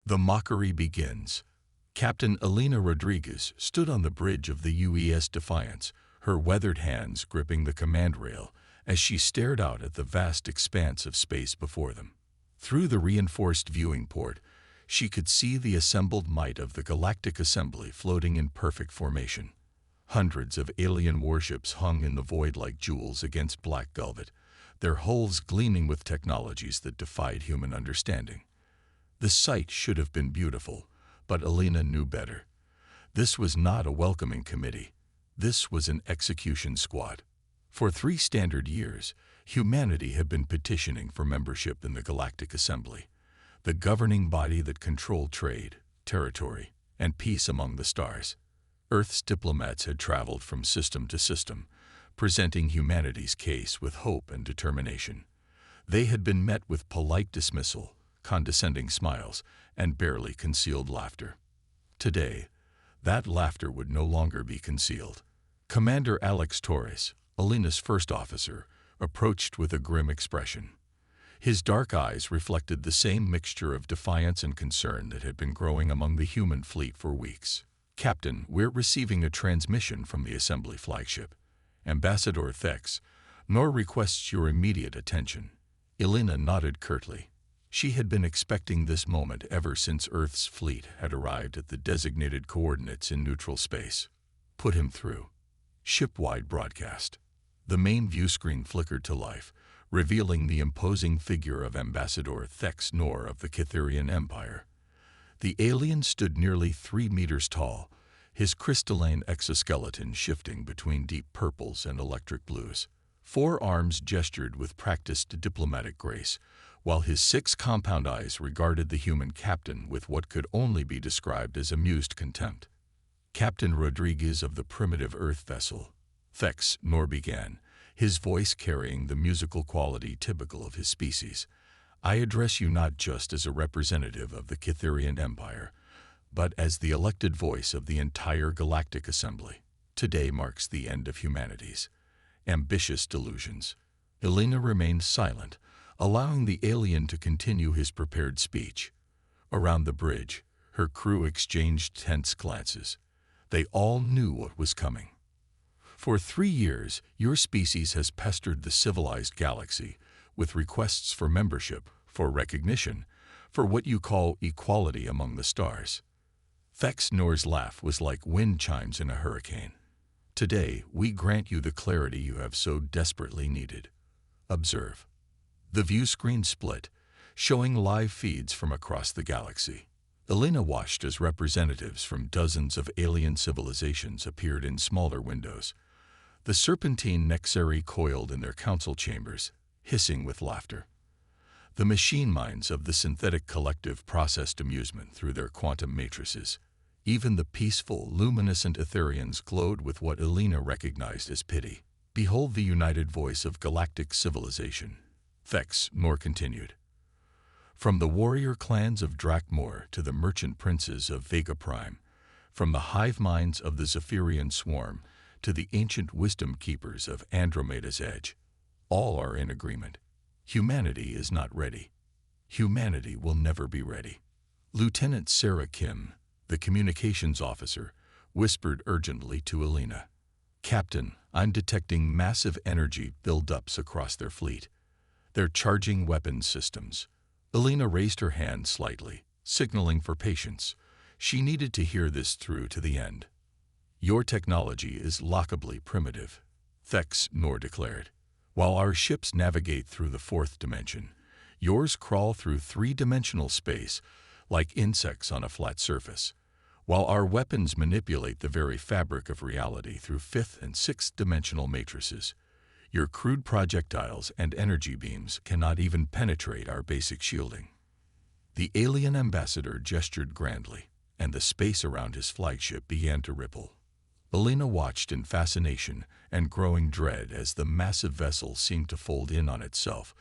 The mockery begins. Captain Elena Rodriguez stood on the bridge of the UES Defiance, her weathered hands gripping the command rail as she stared out at the vast expanse of space before them. Through the reinforced viewing port, she could see the assembled might of the Galactic Assembly floating in perfect formation. Hundreds of alien warships hung in the void like jewels against black velvet, their hulls gleaming with technologies that defied human understanding. The sight should have been beautiful, but Elena knew better. This was not a welcoming committee. This was an execution squad. For 3 standard years, humanity had been petitioning for membership in the Galactic Assembly, the governing body that controlled trade, territory, and peace among the stars. Earth's diplomats had traveled from system to system, presenting humanity's case with hope and determination. They had been met with polite dismissal, condescending smiles, and barely concealed laughter. Today, that laughter would no longer be concealed. Commander Alex Torres, Elena's first officer, approached with a grim expression. His dark eyes reflected the same mixture of defiance and concern that had been growing among the human fleet for weeks. "Captain, we're receiving a transmission from the Assembly flagship. Ambassador Thex, Nor requests your immediate attention." Elena nodded curtly. She had been expecting this moment ever since Earth's fleet had arrived at the designated coordinates in neutral space. "Put him through." Ship-wide broadcast. The main view screen flickered to life, revealing the imposing figure of Ambassador Thex Nor of the Cytherian Empire. The alien stood nearly 3 meters tall, his crystalline exoskeleton shifting between deep purples and electric blues. 4 arms gestured with practiced diplomatic grace, while his 6 compound eyes regarded the human captain with what could only be described as amused contempt. "Captain Rodriguez of the primitive Earth vessel," Thex Nor began, his voice carrying the musical quality typical of his species. "I address you not just as a representative of the Cytherian Empire, but as the elected voice of the entire Galactic Assembly. Today marks the end of humanity's ambitious delusions." Elena remained silent, allowing the alien to continue his prepared speech. Around the bridge, her crew exchanged tense glances. They all knew what was coming. "For 3 years, your species has pestered the civilized galaxy with requests for membership, for recognition, for what you call equality among the stars." Thex Nor's laugh was like wind chimes in a hurricane. "Today, we grant you the clarity you have so desperately needed. Observe." The view screen split, showing live feeds from across the galaxy. Elena watched as representatives from dozens of alien civilizations appeared in smaller windows. The serpentine Nexari coiled in their council chambers, hissing with laughter. The machine minds of the synthetic collective processed amusement through their quantum matrices. Even the peaceful, luminescent Etherians glowed with what Elena recognized as pity. "Behold the united voice of galactic civilization," Thex Nor continued. "From the warrior clans of Drakmor to the merchant princes of Vega Prime, from the hive minds of the Zephyrian swarm to the ancient wisdom keepers of Andromeda's edge, all are in agreement. Humanity is not ready. Humanity will never be ready." Lieutenant Sarah Kim, the communications officer, whispered urgently to Elena. "Captain, I'm detecting massive energy buildups across their fleet. They're charging weapons systems." Elena raised her hand slightly, signaling for patience. She needed to hear this through to the end. "Your technology is laughably primitive," Thex Nor declared. "While our ships navigate through the 4th dimension, yours crawl through 3-dimensional space like insects on a flat surface. While our weapons manipulate the very fabric of reality through 5th and 6th-dimensional matrices, your crude projectiles and energy beams cannot even penetrate our basic shielding." The alien ambassador gestured grandly, and the space around his flagship began to ripple. Elena watched in fascination and growing dread as the massive vessel seemed to fold in on itself,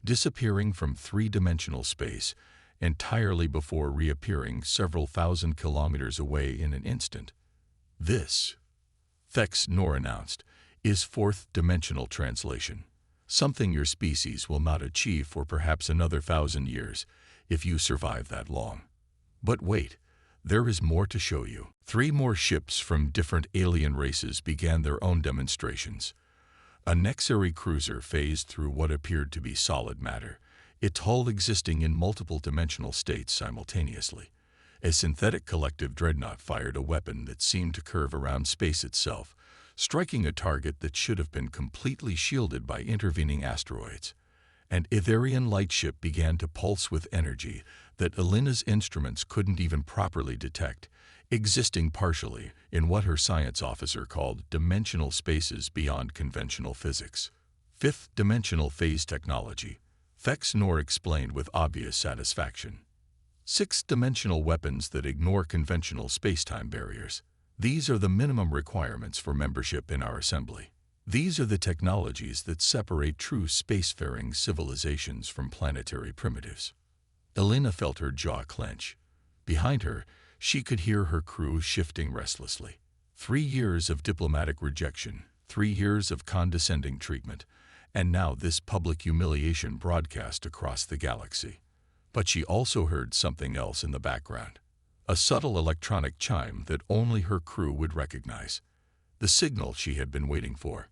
disappearing from 3-dimensional space entirely before reappearing several thousand kilometers away in an instant. "This," Thex Nor announced, "is 4th-dimensional translation, something your species will not achieve for perhaps another 1,000 years, if you survive that long." But wait, there is more to show you. 3 more ships from different alien races began their own demonstrations. A Nexary cruiser phased through what appeared to be solid matter, its hull existing in multiple dimensional states simultaneously. A synthetic collective dreadnought fired a weapon that seemed to curve around space itself, striking a target that should have been completely shielded by intervening asteroids. An Etherian lightship began to pulse with energy that Alina's instruments couldn't even properly detect, existing partially in what her science officer called dimensional spaces beyond conventional physics. 5th-dimensional phase technology, Fex Nor explained with obvious satisfaction. 6th-dimensional weapons that ignore conventional space-time barriers. These are the minimum requirements for membership in our assembly. These are the technologies that separate true spacefaring civilizations from planetary primitives. Alina felt her jaw clench. Behind her, she could hear her crew shifting restlessly. 3 years of diplomatic rejection, 3 years of condescending treatment, and now this public humiliation broadcast across the galaxy. But she also heard something else in the background. A subtle electronic chime that only her crew would recognize. The signal she had been waiting for.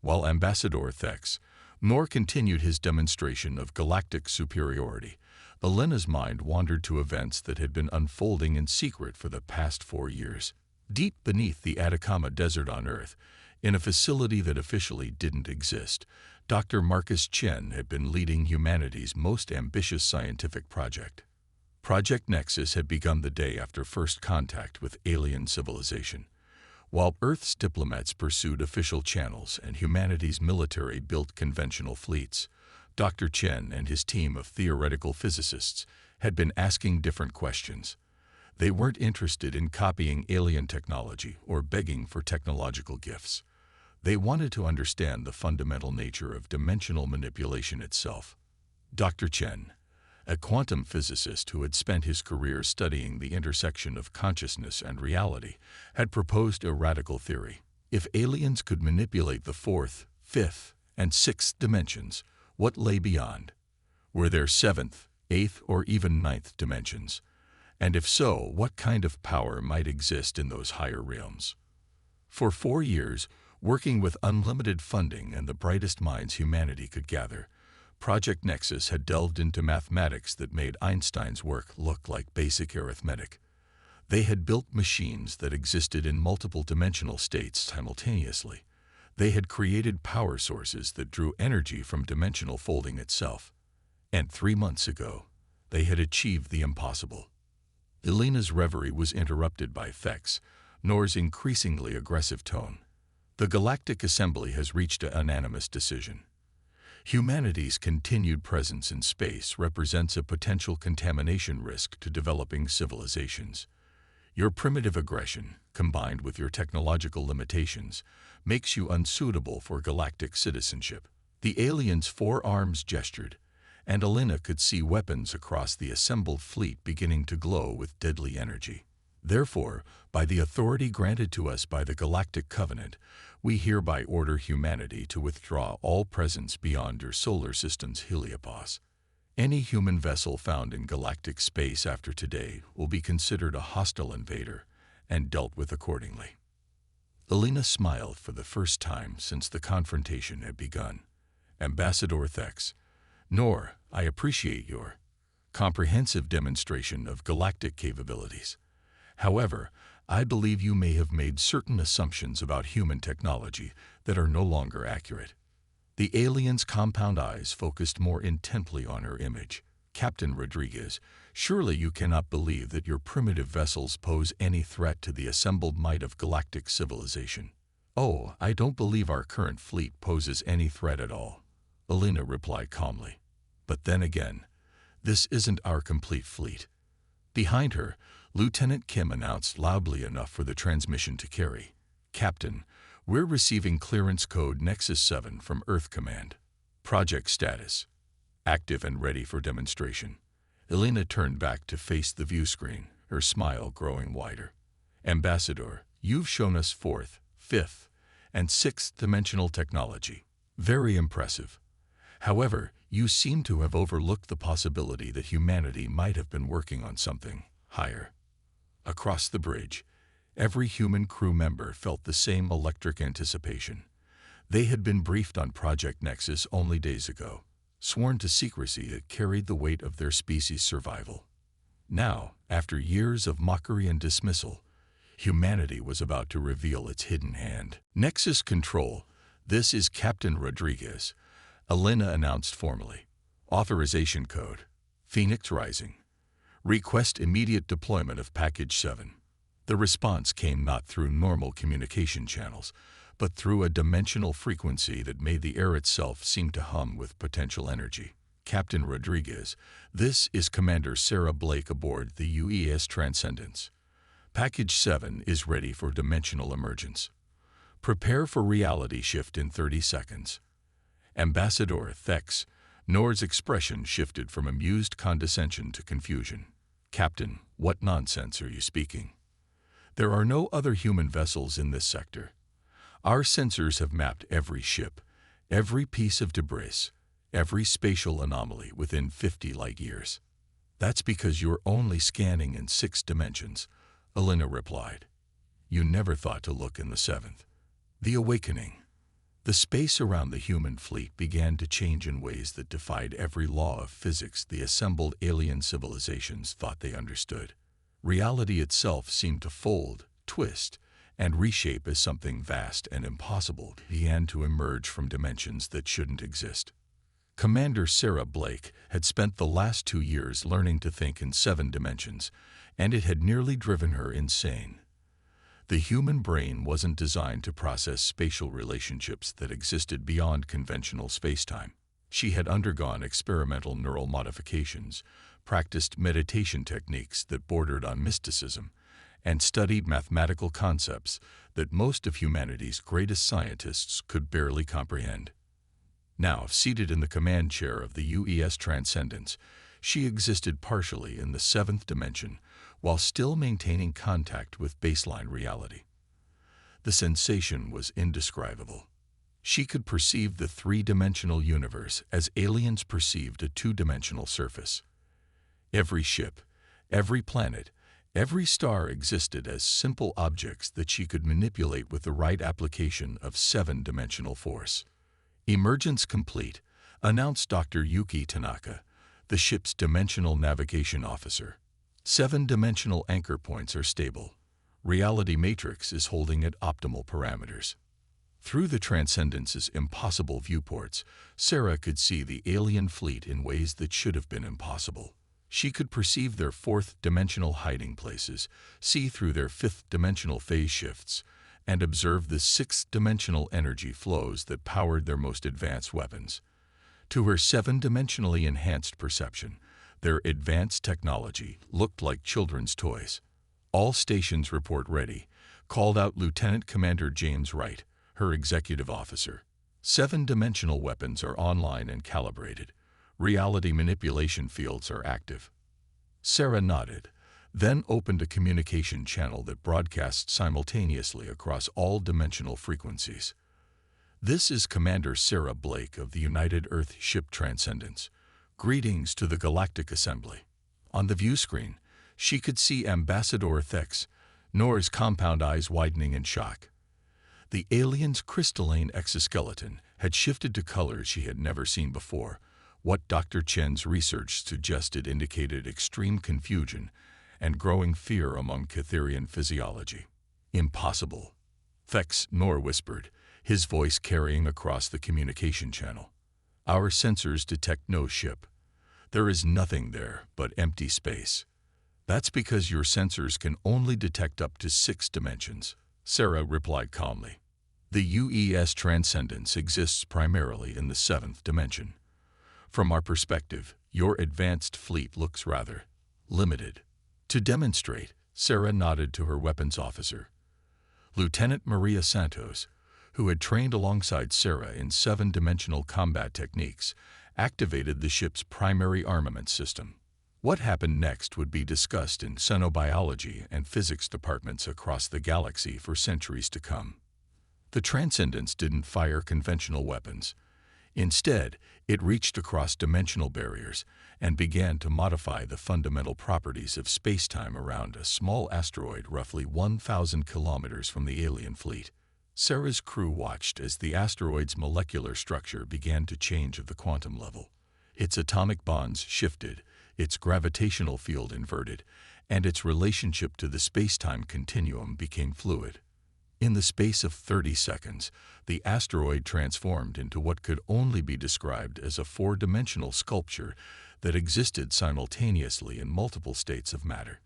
While Ambassador Thex Nor continued his demonstration of galactic superiority, Alina's mind wandered to events that had been unfolding in secret for the past 4 years. Deep beneath the Atacama Desert on Earth, in a facility that officially didn't exist, Dr. Marcus Chen had been leading humanity's most ambitious scientific project. Project Nexus had begun the day after first contact with alien civilization. While Earth's diplomats pursued official channels and humanity's military built conventional fleets, Dr. Chen and his team of theoretical physicists had been asking different questions. They weren't interested in copying alien technology or begging for technological gifts. They wanted to understand the fundamental nature of dimensional manipulation itself. Dr. Chen, a quantum physicist who had spent his career studying the intersection of consciousness and reality, had proposed a radical theory. If aliens could manipulate the 4th, 5th, and 6th dimensions, what lay beyond? Were there 7th, 8th, or even 9th dimensions? And if so, what kind of power might exist in those higher realms? For 4 years, working with unlimited funding and the brightest minds humanity could gather, Project Nexus had delved into mathematics that made Einstein's work look like basic arithmetic. They had built machines that existed in multiple dimensional states simultaneously. They had created power sources that drew energy from dimensional folding itself. And 3 months ago, they had achieved the impossible. Alina's reverie was interrupted by Fex Nor's increasingly aggressive tone. The Galactic Assembly has reached a unanimous decision. Humanity's continued presence in space represents a potential contamination risk to developing civilizations. Your primitive aggression, combined with your technological limitations, makes you unsuitable for galactic citizenship. The alien's 4 arms gestured, and Alina could see weapons across the assembled fleet beginning to glow with deadly energy. Therefore, by the authority granted to us by the Galactic Covenant, we hereby order humanity to withdraw all presence beyond your solar system's heliopause. Any human vessel found in galactic space after today will be considered a hostile invader and dealt with accordingly. Alina smiled for the first time since the confrontation had begun. Ambassador Thex Nor, I appreciate your comprehensive demonstration of galactic capabilities. However, I believe you may have made certain assumptions about human technology that are no longer accurate. The alien's compound eyes focused more intently on her image. Captain Rodriguez, surely you cannot believe that your primitive vessels pose any threat to the assembled might of galactic civilization. Oh, I don't believe our current fleet poses any threat at all, Alina replied calmly. But then again, this isn't our complete fleet. Behind her, Lieutenant Kim announced loudly enough for the transmission to carry. Captain, we're receiving clearance code Nexus 7 from Earth Command. Project status: active and ready for demonstration. Alina turned back to face the view screen, her smile growing wider. Ambassador, you've shown us 4th, 5th, and 6th dimensional technology. Very impressive. However, you seem to have overlooked the possibility that humanity might have been working on something higher. Across the bridge, every human crew member felt the same electric anticipation. They had been briefed on Project Nexus only days ago, sworn to secrecy that carried the weight of their species' survival. Now, after years of mockery and dismissal, humanity was about to reveal its hidden hand. Nexus Control, this is Captain Rodriguez, Elena announced formally. Authorization code, Phoenix Rising. Request immediate deployment of Package 7. The response came not through normal communication channels, but through a dimensional frequency that made the air itself seem to hum with potential energy. Captain Rodriguez, this is Commander Sarah Blake aboard the UES Transcendence. Package 7 is ready for dimensional emergence. Prepare for reality shift in 30 seconds. Ambassador Thex, Nor's expression shifted from amused condescension to confusion. Captain, what nonsense are you speaking? There are no other human vessels in this sector. Our sensors have mapped every ship, every piece of debris, every spatial anomaly within 50 light years. That's because you're only scanning in 6 dimensions, Elena replied. You never thought to look in the 7th. The awakening. The space around the human fleet began to change in ways that defied every law of physics the assembled alien civilizations thought they understood. Reality itself seemed to fold, twist, and reshape as something vast and impossible began to emerge from dimensions that shouldn't exist. Commander Sarah Blake had spent the last 2 years learning to think in 7 dimensions, and it had nearly driven her insane. The human brain wasn't designed to process spatial relationships that existed beyond conventional spacetime. She had undergone experimental neural modifications, practiced meditation techniques that bordered on mysticism, and studied mathematical concepts that most of humanity's greatest scientists could barely comprehend. Now, seated in the command chair of the UES Transcendence, she existed partially in the 7th dimension, while still maintaining contact with baseline reality. The sensation was indescribable. She could perceive the 3-dimensional universe as aliens perceived a 2-dimensional surface. Every ship, every planet, every star existed as simple objects that she could manipulate with the right application of 7-dimensional force. Emergence complete, announced Dr. Yuki Tanaka, the ship's dimensional navigation officer. 7-dimensional anchor points are stable. Reality matrix is holding at optimal parameters. Through the Transcendence's impossible viewports, Sarah could see the alien fleet in ways that should have been impossible. She could perceive their 4th-dimensional hiding places, see through their 5th-dimensional phase shifts, and observe the 6th-dimensional energy flows that powered their most advanced weapons. To her 7-dimensionally enhanced perception, their advanced technology looked like children's toys. All stations report ready, called out Lieutenant Commander James Wright, her executive officer. 7-dimensional weapons are online and calibrated. Reality manipulation fields are active. Sarah nodded, then opened a communication channel that broadcast simultaneously across all dimensional frequencies. This is Commander Sarah Blake of the United Earth Ship Transcendence. Greetings to the Galactic Assembly. On the view screen, she could see Ambassador Thex, Nor's compound eyes widening in shock. The alien's crystalline exoskeleton had shifted to colors she had never seen before. What Dr. Chen's research suggested indicated extreme confusion and growing fear among Catherian physiology. Impossible, Thex, Nor whispered, his voice carrying across the communication channel. Our sensors detect no ship. There is nothing there but empty space. That's because your sensors can only detect up to 6 dimensions, Sarah replied calmly. The UES Transcendence exists primarily in the 7th dimension. From our perspective, your advanced fleet looks rather limited. To demonstrate, Sarah nodded to her weapons officer. Lieutenant Maria Santos, who had trained alongside Sarah in 7-dimensional combat techniques, activated the ship's primary armament system. What happened next would be discussed in xenobiology and physics departments across the galaxy for centuries to come. The Transcendence didn't fire conventional weapons. Instead, it reached across dimensional barriers and began to modify the fundamental properties of spacetime around a small asteroid roughly 1,000 kilometers from the alien fleet. Sarah's crew watched as the asteroid's molecular structure began to change at the quantum level. Its atomic bonds shifted, its gravitational field inverted, and its relationship to the spacetime continuum became fluid. In the space of 30 seconds, the asteroid transformed into what could only be described as a four-dimensional sculpture that existed simultaneously in multiple states of matter.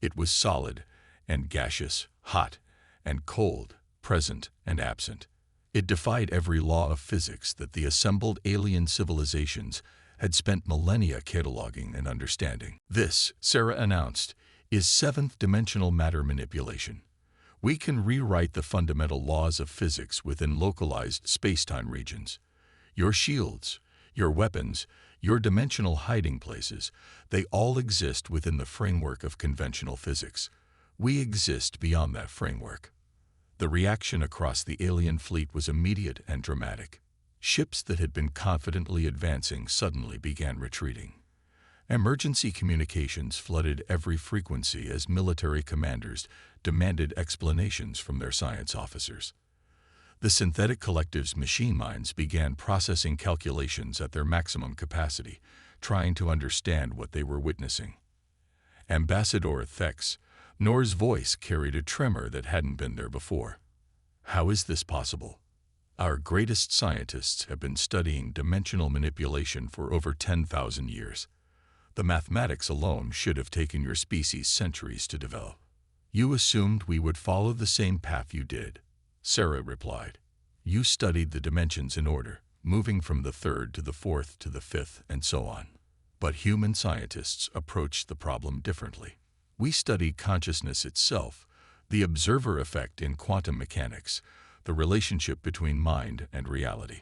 It was solid and gaseous, hot and cold, present and absent. It defied every law of physics that the assembled alien civilizations had spent millennia cataloging and understanding. This, Sarah announced, is seventh-dimensional matter manipulation. We can rewrite the fundamental laws of physics within localized spacetime regions. Your shields, your weapons, your dimensional hiding places, they all exist within the framework of conventional physics. We exist beyond that framework. The reaction across the alien fleet was immediate and dramatic. Ships that had been confidently advancing suddenly began retreating. Emergency communications flooded every frequency as military commanders demanded explanations from their science officers. The synthetic collective's machine minds began processing calculations at their maximum capacity, trying to understand what they were witnessing. Ambassador Thex, Nor's voice carried a tremor that hadn't been there before. How is this possible? Our greatest scientists have been studying dimensional manipulation for over 10,000 years. The mathematics alone should have taken your species centuries to develop. You assumed we would follow the same path you did, Sarah replied. You studied the dimensions in order, moving from the third to the fourth to the fifth and so on. But human scientists approached the problem differently. We studied consciousness itself, the observer effect in quantum mechanics, the relationship between mind and reality.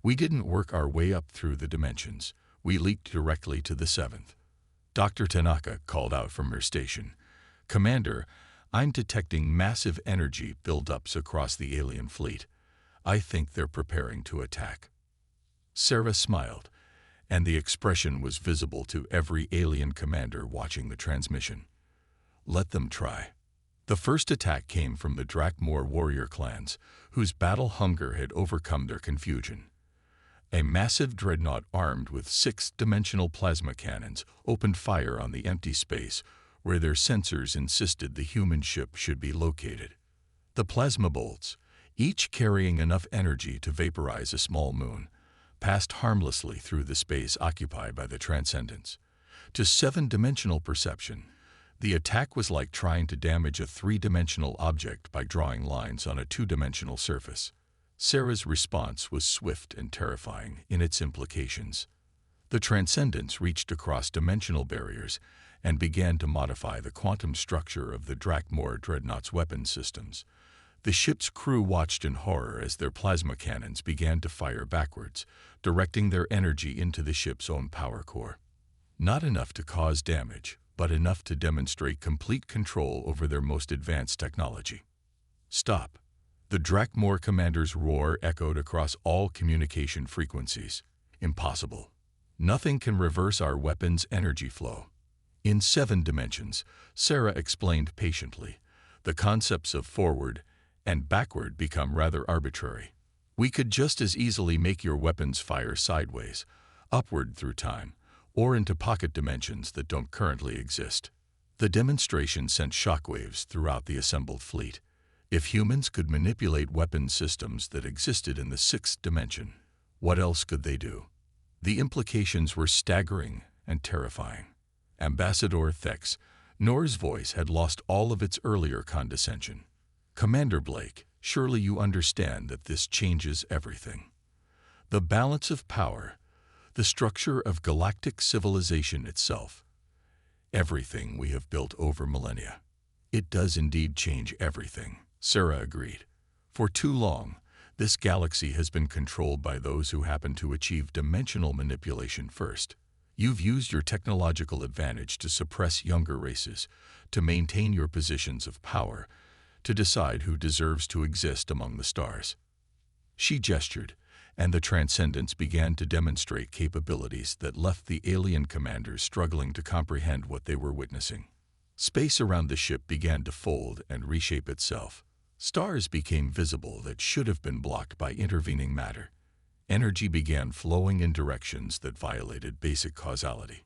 We didn't work our way up through the dimensions. We leaked directly to the seventh. Dr. Tanaka called out from her station. Commander, I'm detecting massive energy buildups across the alien fleet. I think they're preparing to attack. Sarah smiled, and the expression was visible to every alien commander watching the transmission. Let them try. The first attack came from the Drakmor warrior clans, whose battle hunger had overcome their confusion. A massive dreadnought armed with sixth-dimensional plasma cannons opened fire on the empty space where their sensors insisted the human ship should be located. The plasma bolts, each carrying enough energy to vaporize a small moon, passed harmlessly through the space occupied by the Transcendents. To seven-dimensional perception, the attack was like trying to damage a three-dimensional object by drawing lines on a two-dimensional surface. Sarah's response was swift and terrifying in its implications. The Transcendents reached across dimensional barriers and began to modify the quantum structure of the Drakmor dreadnought's weapon systems. The ship's crew watched in horror as their plasma cannons began to fire backwards, directing their energy into the ship's own power core. Not enough to cause damage, but enough to demonstrate complete control over their most advanced technology. Stop. The Drakmor commander's roar echoed across all communication frequencies. Impossible. Nothing can reverse our weapon's energy flow. In 7 dimensions, Sarah explained patiently, the concepts of forward and backward become rather arbitrary. We could just as easily make your weapons fire sideways, upward through time, or into pocket dimensions that don't currently exist. The demonstration sent shockwaves throughout the assembled fleet. If humans could manipulate weapon systems that existed in the 6th dimension, what else could they do? The implications were staggering and terrifying. Ambassador Thex, Nor's voice had lost all of its earlier condescension. Commander Blake, surely you understand that this changes everything. The balance of power, the structure of galactic civilization itself, everything we have built over millennia. It does indeed change everything, Sarah agreed. For too long, this galaxy has been controlled by those who happen to achieve dimensional manipulation first. You've used your technological advantage to suppress younger races, to maintain your positions of power, to decide who deserves to exist among the stars. She gestured, and the Transcendents began to demonstrate capabilities that left the alien commanders struggling to comprehend what they were witnessing. Space around the ship began to fold and reshape itself. Stars became visible that should have been blocked by intervening matter. Energy began flowing in directions that violated basic causality.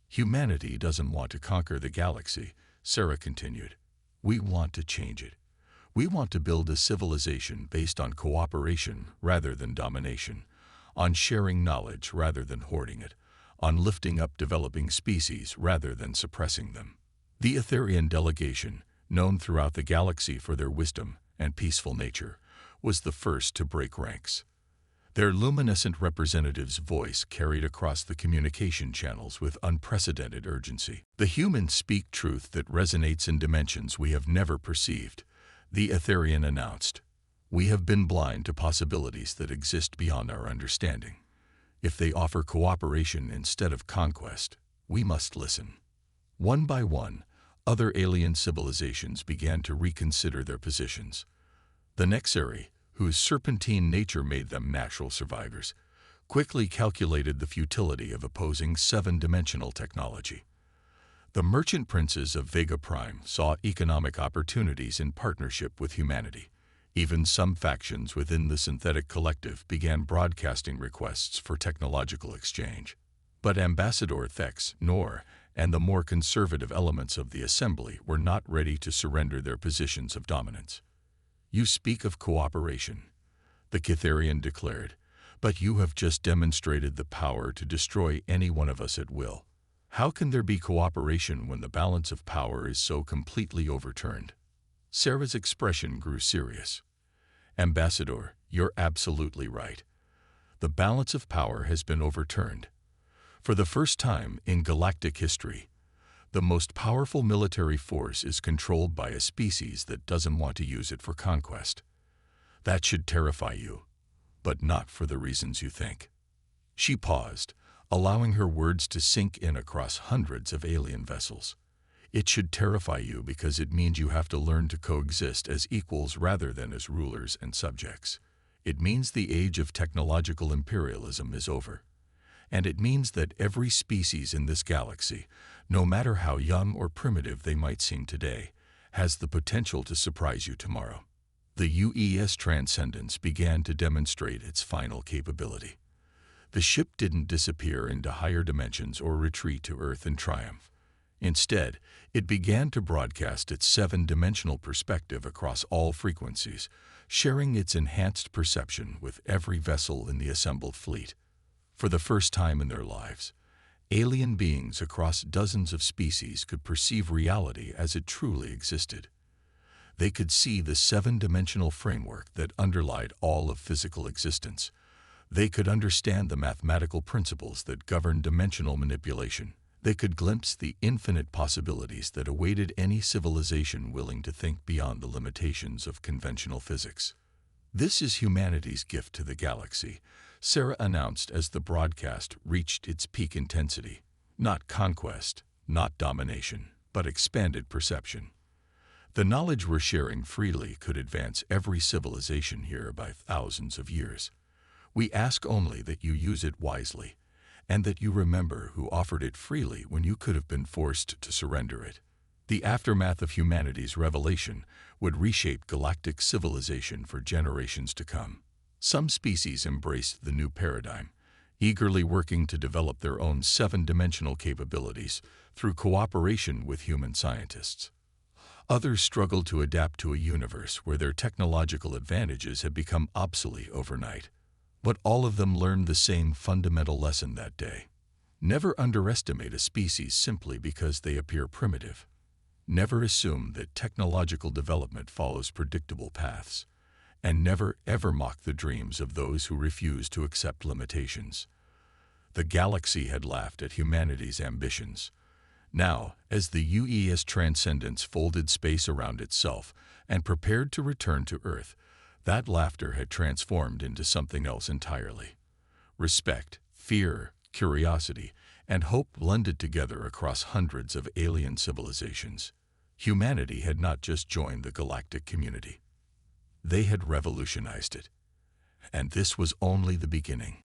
Humanity doesn't want to conquer the galaxy, Sarah continued. We want to change it. We want to build a civilization based on cooperation rather than domination, on sharing knowledge rather than hoarding it, on lifting up developing species rather than suppressing them. The Etherian delegation, known throughout the galaxy for their wisdom and peaceful nature, was the first to break ranks. Their luminescent representative's voice carried across the communication channels with unprecedented urgency. The humans speak truth that resonates in dimensions we have never perceived, the Etherian announced. We have been blind to possibilities that exist beyond our understanding. If they offer cooperation instead of conquest, we must listen. One by one, other alien civilizations began to reconsider their positions. The Nexari, whose serpentine nature made them natural survivors, quickly calculated the futility of opposing 7th-Dimensional technology. The merchant princes of Vega Prime saw economic opportunities in partnership with humanity. Even some factions within the synthetic collective began broadcasting requests for technological exchange. But Ambassador Thex, Nor, and the more conservative elements of the Assembly were not ready to surrender their positions of dominance. You speak of cooperation, the Kitharian declared, but you have just demonstrated the power to destroy any one of us at will. How can there be cooperation when the balance of power is so completely overturned? Sarah's expression grew serious. Ambassador, you're absolutely right. The balance of power has been overturned. For the first time in galactic history, the most powerful military force is controlled by a species that doesn't want to use it for conquest. That should terrify you, but not for the reasons you think. She paused, allowing her words to sink in across hundreds of alien vessels. It should terrify you because it means you have to learn to coexist as equals rather than as rulers and subjects. It means the age of technological imperialism is over. And it means that every species in this galaxy, no matter how young or primitive they might seem today, has the potential to surprise you tomorrow. The UES Transcendence began to demonstrate its final capability. The ship didn't disappear into higher dimensions or retreat to Earth in triumph. Instead, it began to broadcast its 7th-dimensional perspective across all frequencies, sharing its enhanced perception with every vessel in the assembled fleet. For the first time in their lives, alien beings across dozens of species could perceive reality as it truly existed. They could see the 7th-dimensional framework that underlied all of physical existence. They could understand the mathematical principles that govern dimensional manipulation. They could glimpse the infinite possibilities that awaited any civilization willing to think beyond the limitations of conventional physics. This is humanity's gift to the galaxy, Sarah announced as the broadcast reached its peak intensity. Not conquest, not domination, but expanded perception. The knowledge we're sharing freely could advance every civilization here by thousands of years. We ask only that you use it wisely, and that you remember who offered it freely when you could have been forced to surrender it. The aftermath of humanity's revelation would reshape galactic civilization for generations to come. Some species embraced the new paradigm, eagerly working to develop their own 7th-dimensional capabilities through cooperation with human scientists. Others struggled to adapt to a universe where their technological advantages had become obsolete overnight. But all of them learned the same fundamental lesson that day. Never underestimate a species simply because they appear primitive. Never assume that technological development follows predictable paths. And never ever mock the dreams of those who refuse to accept limitations. The galaxy had laughed at humanity's ambitions. Now, as the UES Transcendence folded space around itself and prepared to return to Earth, that laughter had transformed into something else entirely. Respect, fear, curiosity, and hope blended together across hundreds of alien civilizations. Humanity had not just joined the galactic community. They had revolutionized it. And this was only the beginning.